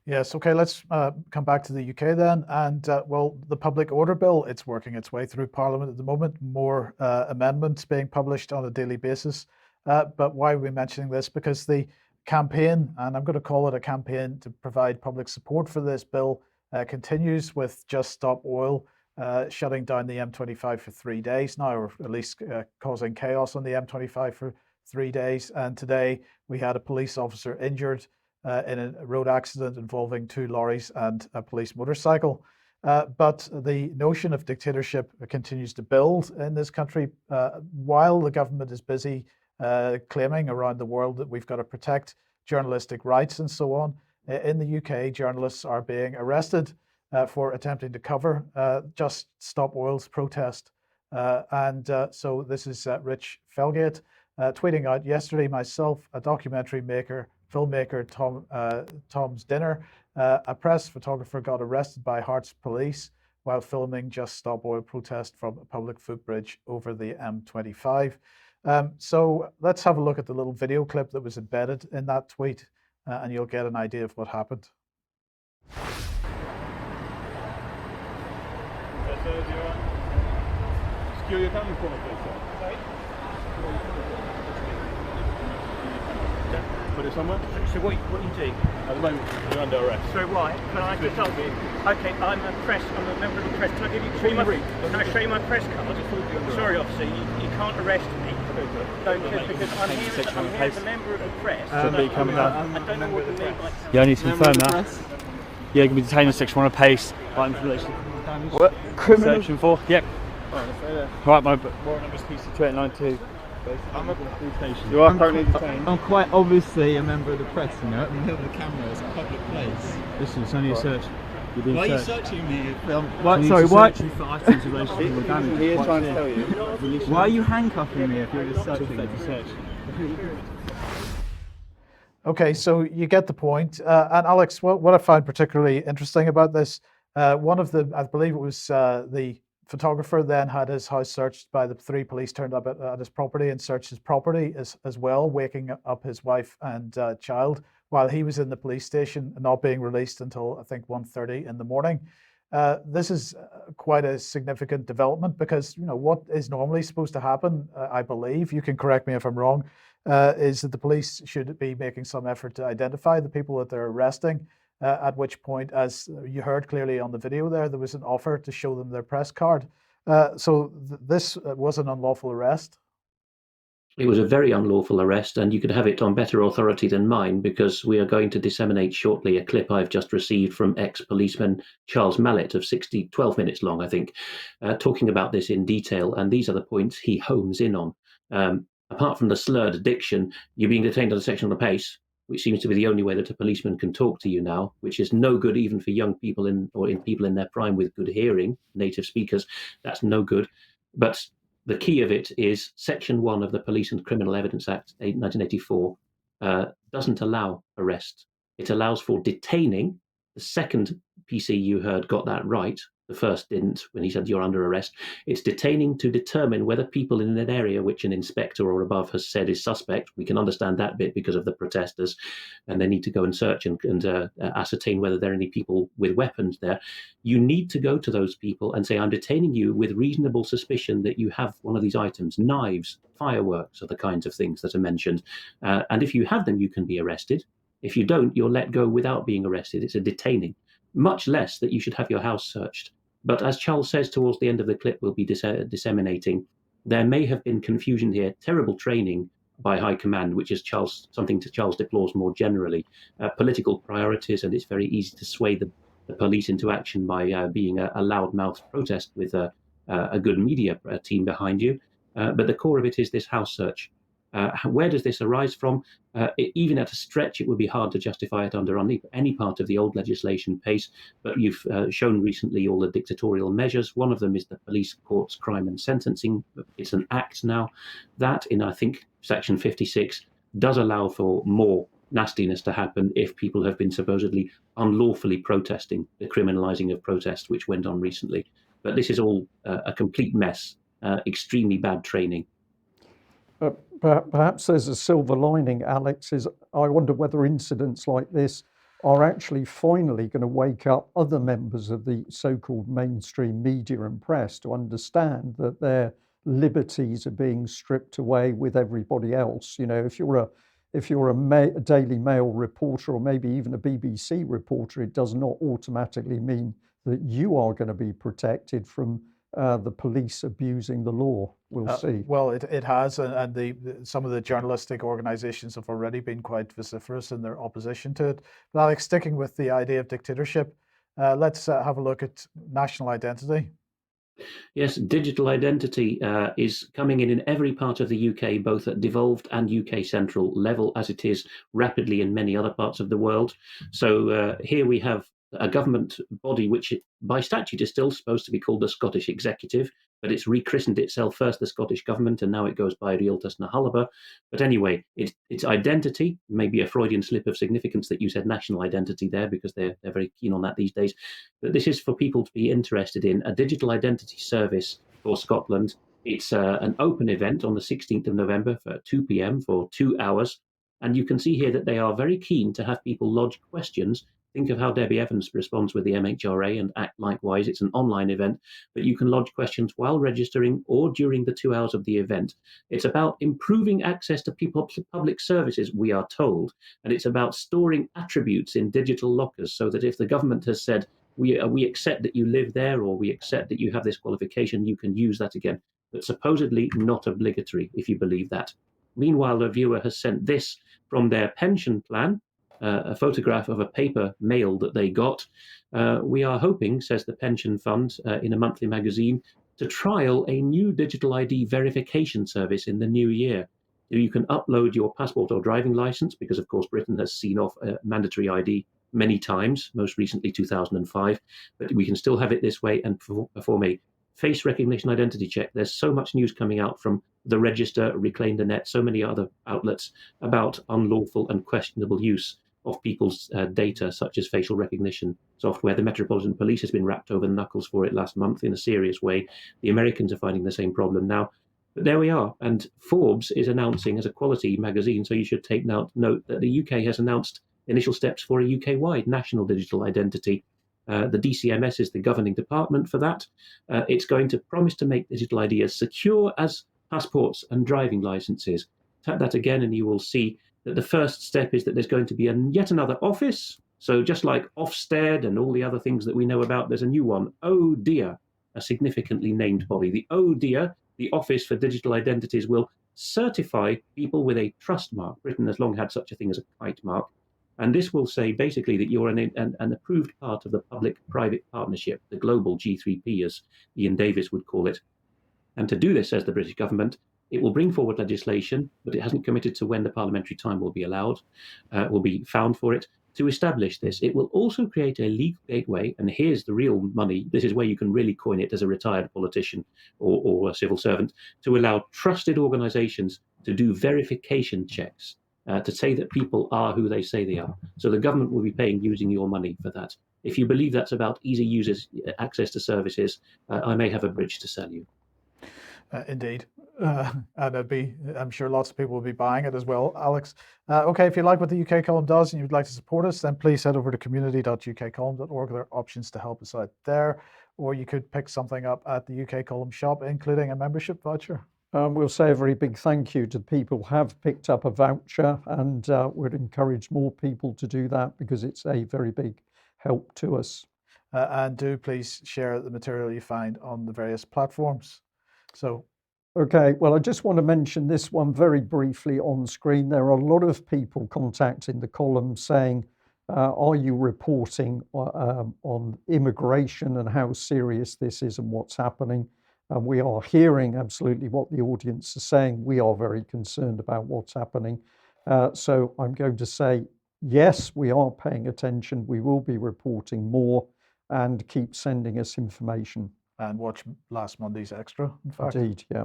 Yes, okay, let's come back to the UK then. And well, the public order bill, it's working its way through Parliament at the moment, more amendments being published on a daily basis. But why are we mentioning this? Because the campaign, and I'm going to call it a campaign to provide public support for this bill, continues with Just Stop Oil shutting down the M25 for 3 days now, or at least causing chaos on the M25 for 3 days. And today we had a police officer injured in a road accident involving two lorries and a police motorcycle. But the notion of dictatorship continues to build in this country while the government is busy claiming around the world that we've got to protect journalistic rights and so on. In the UK, journalists are being arrested for attempting to cover Just Stop Oil's protest. So this is Rich Felgate tweeting out yesterday, myself, a documentary maker, filmmaker Tom's Dinner, a press photographer got arrested by Hearts police while filming Just Stop Oil protest from a public footbridge over the M25. So let's have a look at the little video clip that was embedded in that tweet, and you'll get an idea of what happened. Put it somewhere? So what are you doing? At the moment, you're under arrest. So why? Can I just ask you? Okay, I'm a member of the press. Can I give you can I show you my press card? Sorry, officer, you can't arrest me. No, because I'm here as a member of the press. Somebody coming out. I don't know what you mean by... Yeah, I need to confirm that. Yeah, you can be detained in section 1 of pace. Items in relation to damage. What? Criminal? Section 4, yep. Alright, my warrant number is PC 2892. You are currently detained. I'm quite obviously a member of the press, you know. I'm the camera, it's a public place. Listen, it's only a search. You're being Why are you searched. searching me? Sorry, why? For items in relation to damage. He is trying to tell you. Why are you handcuffing me if you're just searching me? Okay, so you get the point. And Alex, what I find particularly interesting about this, one of the, I believe it was the photographer then had his house searched by the three police turned up at his property and searched his property as well, waking up his wife and child while he was in the police station, not being released until I think 1:30 in the morning. This is quite a significant development because, you know, what is normally supposed to happen, I believe, you can correct me if I'm wrong, is that the police should be making some effort to identify the people that they're arresting, at which point, as you heard clearly on the video there was an offer to show them their press card. So this was an unlawful arrest. It was a very unlawful arrest, and you could have it on better authority than mine, because we are going to disseminate shortly a clip I've just received from ex-policeman Charles Mallet of 12 minutes long, I think, talking about this in detail, and these are the points he homes in on. Apart from the slurred diction, you're being detained under section on the pace, which seems to be the only way that a policeman can talk to you now, which is no good even for young people or in people in their prime with good hearing, native speakers. That's no good. But the key of it is Section 1 of the Police and Criminal Evidence Act 1984 doesn't allow arrest. It allows for detaining. The second PC you heard got that right. The first didn't when he said you're under arrest. It's detaining to determine whether people in an area which an inspector or above has said is suspect. We can understand that bit because of the protesters, and they need to go and search and ascertain whether there are any people with weapons there. You need to go to those people and say, I'm detaining you with reasonable suspicion that you have one of these items, knives, fireworks are the kinds of things that are mentioned. And if you have them, you can be arrested. If you don't, you're let go without being arrested. It's a detaining, much less that you should have your house searched. But as Charles says towards the end of the clip we'll be disseminating, there may have been confusion here, terrible training by high command, which is something Charles deplores more generally, political priorities, and it's very easy to sway the police into action by being a loudmouth protest with a good media team behind you. But the core of it is this house search. Where does this arise from? Even at a stretch, it would be hard to justify it under any part of the old legislation pace, but you've shown recently all the dictatorial measures. One of them is the Police Courts Crime and Sentencing. It's an act now. That, in I think Section 56, does allow for more nastiness to happen if people have been supposedly unlawfully protesting, the criminalising of protest, which went on recently. But this is all a complete mess, extremely bad training. Perhaps there's a silver lining, Alex, is I wonder whether incidents like this are actually finally going to wake up other members of the so-called mainstream media and press to understand that their liberties are being stripped away with everybody else. You know, if you're a Daily Mail reporter or maybe even a BBC reporter, it does not automatically mean that you are going to be protected from the police abusing the law. We'll see. Well, it has, and some of the journalistic organisations have already been quite vociferous in their opposition to it. But Alex, sticking with the idea of dictatorship, let's have a look at national identity. Yes, digital identity is coming in every part of the UK, both at devolved and UK central level, as it is rapidly in many other parts of the world. So here we have a government body which by statute is still supposed to be called the Scottish Executive, but it's rechristened itself first the Scottish Government, and now it goes by Rialtas na Halaba. But anyway, its identity, maybe a Freudian slip of significance that you said national identity there, because they're very keen on that these days. But this is for people to be interested in a digital identity service for Scotland. It's an open event on the 16th of November for 2 p.m. for 2 hours. And you can see here that they are very keen to have people lodge questions. Think of how Debbie Evans responds with the MHRA and act likewise. It's an online event, but you can lodge questions while registering or during the 2 hours of the event. It's about improving access to public services, we are told, and it's about storing attributes in digital lockers so that if the government has said, we accept that you live there, or we accept that you have this qualification, you can use that again, but supposedly not obligatory, if you believe that. Meanwhile, the viewer has sent this from their pension plan, a photograph of a paper mail that they got. We are hoping, says the pension fund in a monthly magazine, to trial a new digital ID verification service in the new year. You can upload your passport or driving license, because of course Britain has seen off mandatory ID many times, most recently 2005, but we can still have it this way and perform a face recognition identity check. There's so much news coming out from the Register, Reclaim the Net, so many other outlets about unlawful and questionable use of people's data, such as facial recognition software. The Metropolitan Police has been wrapped over the knuckles for it last month in a serious way. The Americans are finding the same problem now. But there we are. And Forbes is announcing, as a quality magazine, so you should take note that the UK has announced initial steps for a UK-wide national digital identity. The DCMS is the governing department for that. It's going to promise to make digital ID as secure as passports and driving licenses. Tap that again and you will see that the first step is that there's going to be yet another office. So just like Ofsted and all the other things that we know about, there's a new one, ODIA, a significantly named body. The ODIA, the Office for Digital Identities, will certify people with a trust mark. Britain has long had such a thing as a kite mark. And this will say basically that you're an approved part of the public-private partnership, the global G3P, as Ian Davis would call it. And to do this, says the British government, it will bring forward legislation, but it hasn't committed to when the parliamentary time will be allowed, will be found for it, to establish this. It will also create a legal gateway, and here's the real money. This is where you can really coin it as a retired politician or a civil servant, to allow trusted organisations to do verification checks, to say that people are who they say they are. So the government will be paying using your money for that. If you believe that's about easy users' access to services, I may have a bridge to sell you. Indeed. And I'm sure lots of people will be buying it as well, Alex. Okay, if you like what the UK Column does and you'd like to support us, then please head over to community.ukcolumn.org. There are options to help us out there, or you could pick something up at the UK Column shop, including a membership voucher. We'll say a very big thank you to the people who have picked up a voucher, and would encourage more people to do that because it's a very big help to us. And do please share the material you find on the various platforms. So, okay, well, I just want to mention this one very briefly on screen. There are a lot of people contacting the column saying, are you reporting on immigration and how serious this is and what's happening? And we are hearing absolutely what the audience is saying. We are very concerned about what's happening. So I'm going to say, yes, we are paying attention. We will be reporting more, and keep sending us information. And watch last Monday's Extra, in fact. Indeed, yeah.